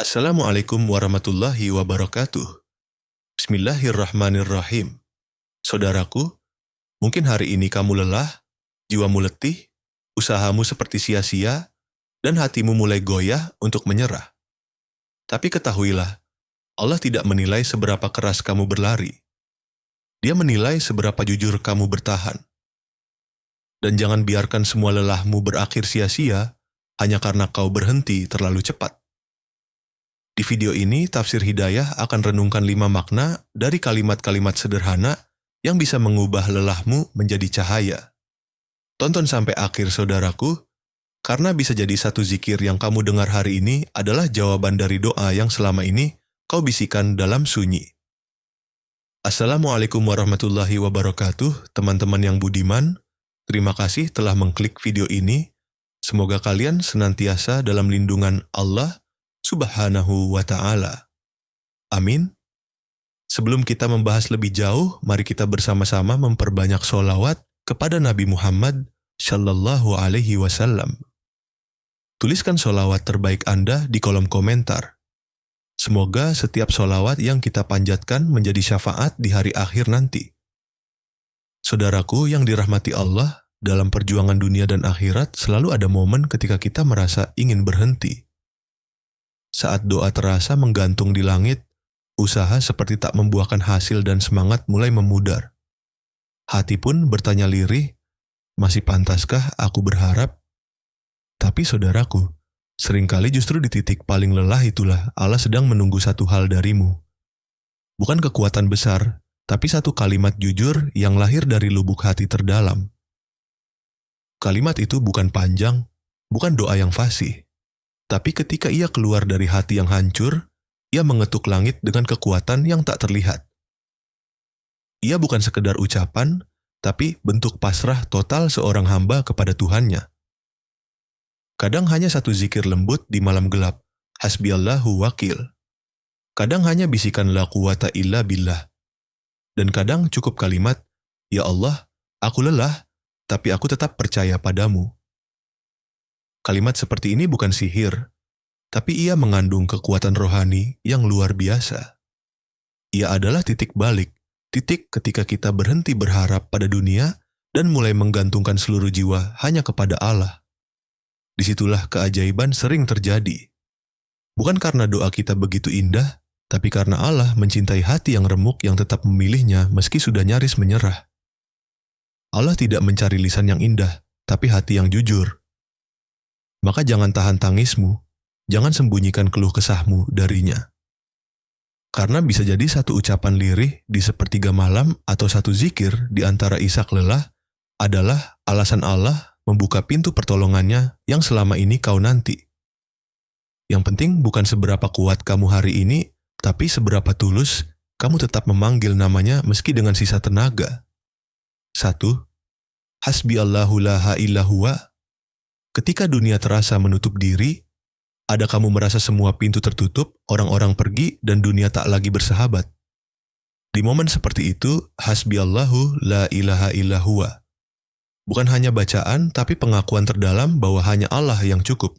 Assalamualaikum warahmatullahi wabarakatuh. Bismillahirrahmanirrahim. Saudaraku, mungkin hari ini kamu lelah, jiwamu letih, usahamu seperti sia-sia, dan hatimu mulai goyah untuk menyerah. Tapi ketahuilah, Allah tidak menilai seberapa keras kamu berlari. Dia menilai seberapa jujur kamu bertahan. Dan jangan biarkan semua lelahmu berakhir sia-sia hanya karena kau berhenti terlalu cepat. Di video ini, Tafsir Hidayah akan renungkan 5 makna dari kalimat-kalimat sederhana yang bisa mengubah lelahmu menjadi cahaya. Tonton sampai akhir saudaraku, karena bisa jadi satu zikir yang kamu dengar hari ini adalah jawaban dari doa yang selama ini kau bisikan dalam sunyi. Assalamualaikum warahmatullahi wabarakatuh, teman-teman yang budiman. Terima kasih telah mengklik video ini. Semoga kalian senantiasa dalam lindungan Allah Subhanahu wa ta'ala. Amin. Sebelum kita membahas lebih jauh, mari kita bersama-sama memperbanyak sholawat kepada Nabi Muhammad Sallallahu Alaihi Wasallam. Tuliskan sholawat terbaik Anda di kolom komentar. Semoga setiap sholawat yang kita panjatkan menjadi syafaat di hari akhir nanti. Saudaraku yang dirahmati Allah, dalam perjuangan dunia dan akhirat selalu ada momen ketika kita merasa ingin berhenti. Saat doa terasa menggantung di langit, usaha seperti tak membuahkan hasil dan semangat mulai memudar. Hati pun bertanya lirih, masih pantaskah aku berharap? Tapi saudaraku, seringkali justru di titik paling lelah itulah Allah sedang menunggu satu hal darimu. Bukan kekuatan besar, tapi satu kalimat jujur yang lahir dari lubuk hati terdalam. Kalimat itu bukan panjang, bukan doa yang fasih. Tapi ketika ia keluar dari hati yang hancur, ia mengetuk langit dengan kekuatan yang tak terlihat. Ia bukan sekedar ucapan, tapi bentuk pasrah total seorang hamba kepada Tuhannya. Kadang hanya satu zikir lembut di malam gelap, hasbiyallahu wakil. Kadang hanya bisikan la quwata illa billah. Dan kadang cukup kalimat, ya Allah, aku lelah, tapi aku tetap percaya padamu. Kalimat seperti ini bukan sihir, tapi ia mengandung kekuatan rohani yang luar biasa. Ia adalah titik balik, titik ketika kita berhenti berharap pada dunia dan mulai menggantungkan seluruh jiwa hanya kepada Allah. Disitulah keajaiban sering terjadi. Bukan karena doa kita begitu indah, tapi karena Allah mencintai hati yang remuk yang tetap memilihnya meski sudah nyaris menyerah. Allah tidak mencari lisan yang indah, tapi hati yang jujur. Maka jangan tahan tangismu, jangan sembunyikan keluh kesahmu darinya. Karena bisa jadi satu ucapan lirih di sepertiga malam atau satu zikir di antara isak lelah adalah alasan Allah membuka pintu pertolongannya yang selama ini kau nanti. Yang penting bukan seberapa kuat kamu hari ini, tapi seberapa tulus kamu tetap memanggil namanya meski dengan sisa tenaga. 1. Hasbiyallahu la ilaha huwa. Ketika dunia terasa menutup diri, ada kamu merasa semua pintu tertutup, orang-orang pergi, dan dunia tak lagi bersahabat. Di momen seperti itu, hasbiyallahu la ilaha illa huwa. Bukan hanya bacaan, tapi pengakuan terdalam bahwa hanya Allah yang cukup.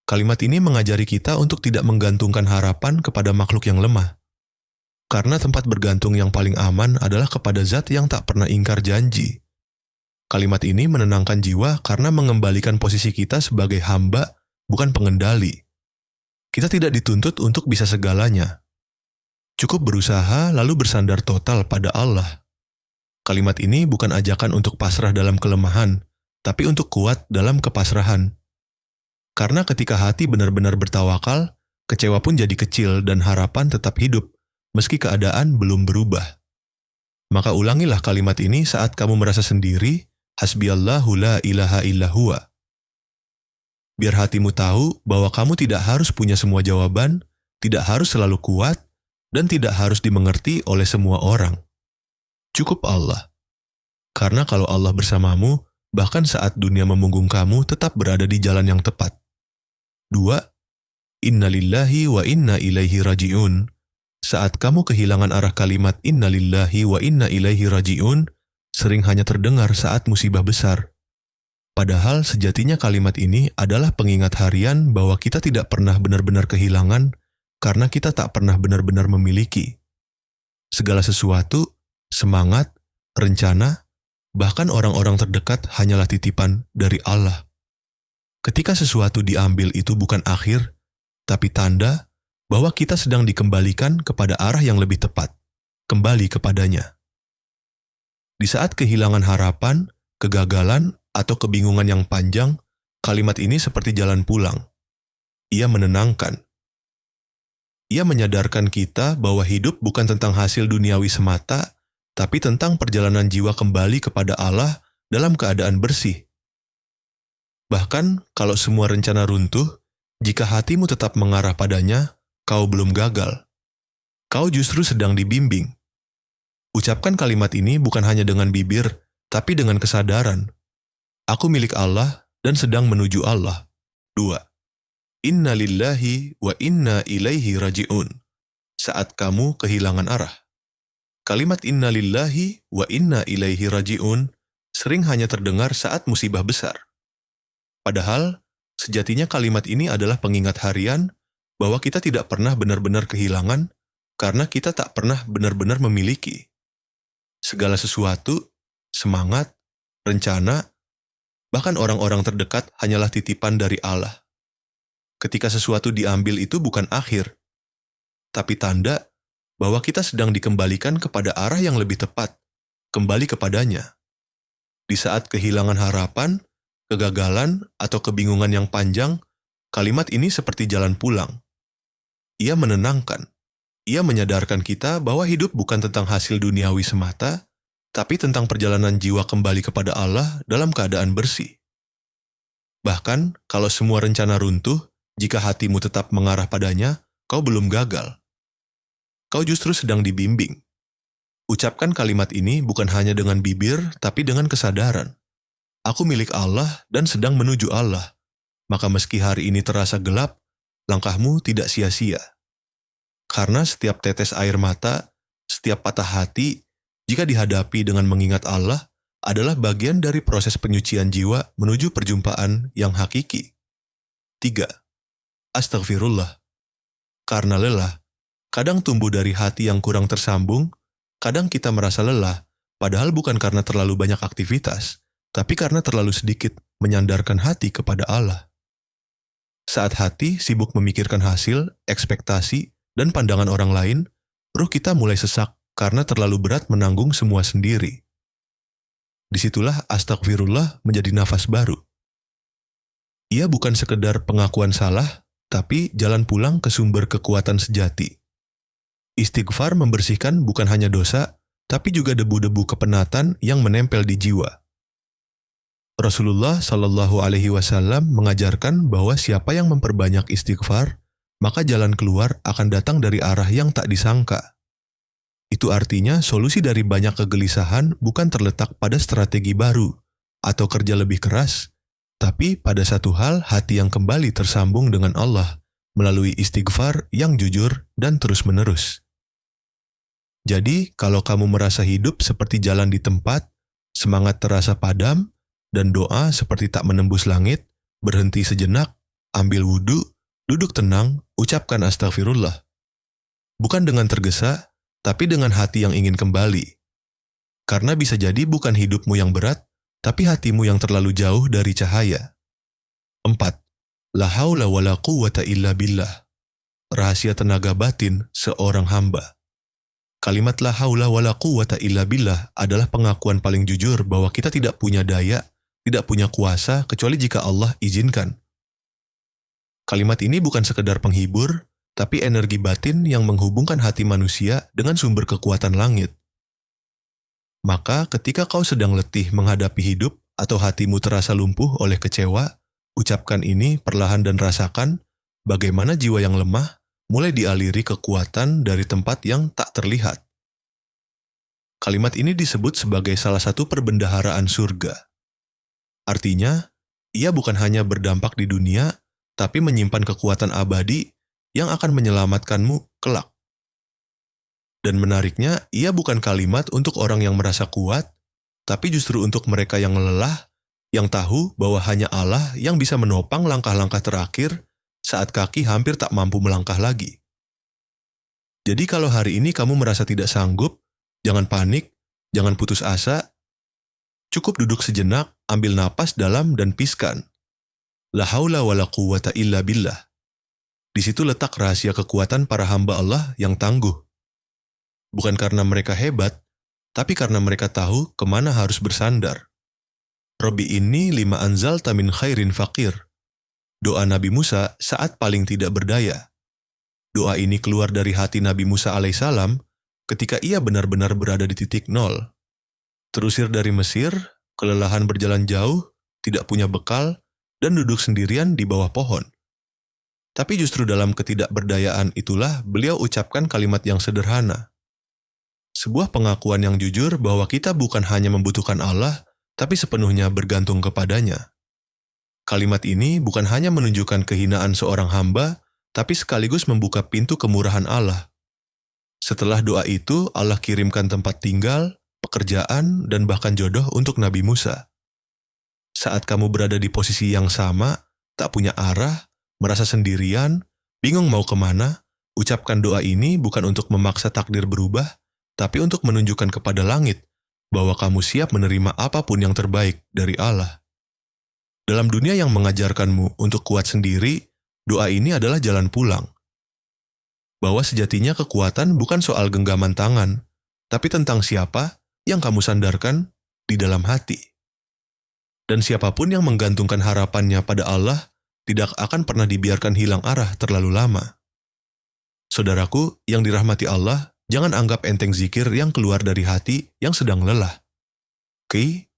Kalimat ini mengajari kita untuk tidak menggantungkan harapan kepada makhluk yang lemah. Karena tempat bergantung yang paling aman adalah kepada zat yang tak pernah ingkar janji. Kalimat ini menenangkan jiwa karena mengembalikan posisi kita sebagai hamba, bukan pengendali. Kita tidak dituntut untuk bisa segalanya. Cukup berusaha lalu bersandar total pada Allah. Kalimat ini bukan ajakan untuk pasrah dalam kelemahan, tapi untuk kuat dalam kepasrahan. Karena ketika hati benar-benar bertawakal, kecewa pun jadi kecil dan harapan tetap hidup, meski keadaan belum berubah. Maka ulangilah kalimat ini saat kamu merasa sendiri, hasbiyallahu la ilaha illa huwa. Biar hatimu tahu bahwa kamu tidak harus punya semua jawaban, tidak harus selalu kuat, dan tidak harus dimengerti oleh semua orang. Cukup Allah. Karena kalau Allah bersamamu, bahkan saat dunia memunggung kamu tetap berada di jalan yang tepat. 2. Innalillahi wa inna ilaihi raji'un. Saat kamu kehilangan arah kalimat innalillahi wa inna ilaihi raji'un, sering hanya terdengar saat musibah besar. Padahal sejatinya kalimat ini adalah pengingat harian bahwa kita tidak pernah benar-benar kehilangan karena kita tak pernah benar-benar memiliki. Segala sesuatu, semangat, rencana, bahkan orang-orang terdekat hanyalah titipan dari Allah. Ketika sesuatu diambil itu bukan akhir, tapi tanda bahwa kita sedang dikembalikan kepada arah yang lebih tepat, kembali kepadanya. Di saat kehilangan harapan, kegagalan, atau kebingungan yang panjang, kalimat ini seperti jalan pulang. Ia menenangkan. Ia menyadarkan kita bahwa hidup bukan tentang hasil duniawi semata, tapi tentang perjalanan jiwa kembali kepada Allah dalam keadaan bersih. Bahkan kalau semua rencana runtuh, jika hatimu tetap mengarah padanya, kau belum gagal. Kau justru sedang dibimbing. Ucapkan kalimat ini bukan hanya dengan bibir, tapi dengan kesadaran. Aku milik Allah dan sedang menuju Allah. 2. Inna lillahi wa inna ilaihi raji'un. Saat kamu kehilangan arah. Kalimat inna lillahi wa inna ilaihi raji'un sering hanya terdengar saat musibah besar. Padahal, sejatinya kalimat ini adalah pengingat harian bahwa kita tidak pernah benar-benar kehilangan karena kita tak pernah benar-benar memiliki. Segala sesuatu, semangat, rencana, bahkan orang-orang terdekat hanyalah titipan dari Allah. Ketika sesuatu diambil itu bukan akhir, tapi tanda bahwa kita sedang dikembalikan kepada arah yang lebih tepat, kembali kepadanya. Di saat kehilangan harapan, kegagalan, atau kebingungan yang panjang, kalimat ini seperti jalan pulang. Ia menenangkan. Ia menyadarkan kita bahwa hidup bukan tentang hasil duniawi semata, tapi tentang perjalanan jiwa kembali kepada Allah dalam keadaan bersih. Bahkan, kalau semua rencana runtuh, jika hatimu tetap mengarah padanya, kau belum gagal. Kau justru sedang dibimbing. Ucapkan kalimat ini bukan hanya dengan bibir, tapi dengan kesadaran. Aku milik Allah dan sedang menuju Allah. Maka meski hari ini terasa gelap, langkahmu tidak sia-sia. Karena setiap tetes air mata, setiap patah hati, jika dihadapi dengan mengingat Allah, adalah bagian dari proses penyucian jiwa menuju perjumpaan yang hakiki. 3. Astaghfirullah. Karena lelah, kadang tumbuh dari hati yang kurang tersambung, kadang kita merasa lelah, padahal bukan karena terlalu banyak aktivitas, tapi karena terlalu sedikit menyandarkan hati kepada Allah. Saat hati sibuk memikirkan hasil, ekspektasi, dan pandangan orang lain, ruh kita mulai sesak karena terlalu berat menanggung semua sendiri. Disitulah astagfirullah menjadi nafas baru. Ia bukan sekedar pengakuan salah, tapi jalan pulang ke sumber kekuatan sejati. Istighfar membersihkan bukan hanya dosa, tapi juga debu-debu kepenatan yang menempel di jiwa. Rasulullah Shallallahu Alaihi Wasallam mengajarkan bahwa siapa yang memperbanyak istighfar, maka jalan keluar akan datang dari arah yang tak disangka. Itu artinya solusi dari banyak kegelisahan bukan terletak pada strategi baru atau kerja lebih keras, tapi pada satu hal hati yang kembali tersambung dengan Allah melalui istighfar yang jujur dan terus-menerus. Jadi, kalau kamu merasa hidup seperti jalan di tempat, semangat terasa padam, dan doa seperti tak menembus langit, berhenti sejenak, ambil wudhu, duduk tenang, ucapkan astagfirullah. Bukan dengan tergesa, tapi dengan hati yang ingin kembali. Karena bisa jadi bukan hidupmu yang berat, tapi hatimu yang terlalu jauh dari cahaya. 4. La haula wa la quwwata illa billah. Rahasia tenaga batin seorang hamba. Kalimat la haula wa la quwwata illa billah adalah pengakuan paling jujur bahwa kita tidak punya daya, tidak punya kuasa kecuali jika Allah izinkan. Kalimat ini bukan sekedar penghibur, tapi energi batin yang menghubungkan hati manusia dengan sumber kekuatan langit. Maka ketika kau sedang letih menghadapi hidup atau hatimu terasa lumpuh oleh kecewa, ucapkan ini perlahan dan rasakan bagaimana jiwa yang lemah mulai dialiri kekuatan dari tempat yang tak terlihat. Kalimat ini disebut sebagai salah satu perbendaharaan surga. Artinya, ia bukan hanya berdampak di dunia, tapi menyimpan kekuatan abadi yang akan menyelamatkanmu kelak. Dan menariknya, ia bukan kalimat untuk orang yang merasa kuat, tapi justru untuk mereka yang lelah, yang tahu bahwa hanya Allah yang bisa menopang langkah-langkah terakhir saat kaki hampir tak mampu melangkah lagi. Jadi kalau hari ini kamu merasa tidak sanggup, jangan panik, jangan putus asa, cukup duduk sejenak, ambil napas dalam dan piskan. La haula wa la quwata illa billah. Di situ letak rahasia kekuatan para hamba Allah yang tangguh. Bukan karena mereka hebat, tapi karena mereka tahu kemana harus bersandar. Robbi inni lima anzalta min khairin faqir. Doa Nabi Musa saat paling tidak berdaya. Doa ini keluar dari hati Nabi Musa alaihissalam ketika ia benar-benar berada di titik nol. Terusir dari Mesir, kelelahan berjalan jauh, tidak punya bekal, dan duduk sendirian di bawah pohon. Tapi justru dalam ketidakberdayaan itulah beliau ucapkan kalimat yang sederhana. Sebuah pengakuan yang jujur bahwa kita bukan hanya membutuhkan Allah, tapi sepenuhnya bergantung kepadanya. Kalimat ini bukan hanya menunjukkan kehinaan seorang hamba, tapi sekaligus membuka pintu kemurahan Allah. Setelah doa itu, Allah kirimkan tempat tinggal, pekerjaan, dan bahkan jodoh untuk Nabi Musa. Saat kamu berada di posisi yang sama, tak punya arah, merasa sendirian, bingung mau kemana, ucapkan doa ini bukan untuk memaksa takdir berubah, tapi untuk menunjukkan kepada langit bahwa kamu siap menerima apapun yang terbaik dari Allah. Dalam dunia yang mengajarkanmu untuk kuat sendiri, doa ini adalah jalan pulang. Bahwa sejatinya kekuatan bukan soal genggaman tangan, tapi tentang siapa yang kamu sandarkan di dalam hati. Dan siapapun yang menggantungkan harapannya pada Allah tidak akan pernah dibiarkan hilang arah terlalu lama. Saudaraku yang dirahmati Allah, jangan anggap enteng zikir yang keluar dari hati yang sedang lelah. Oke,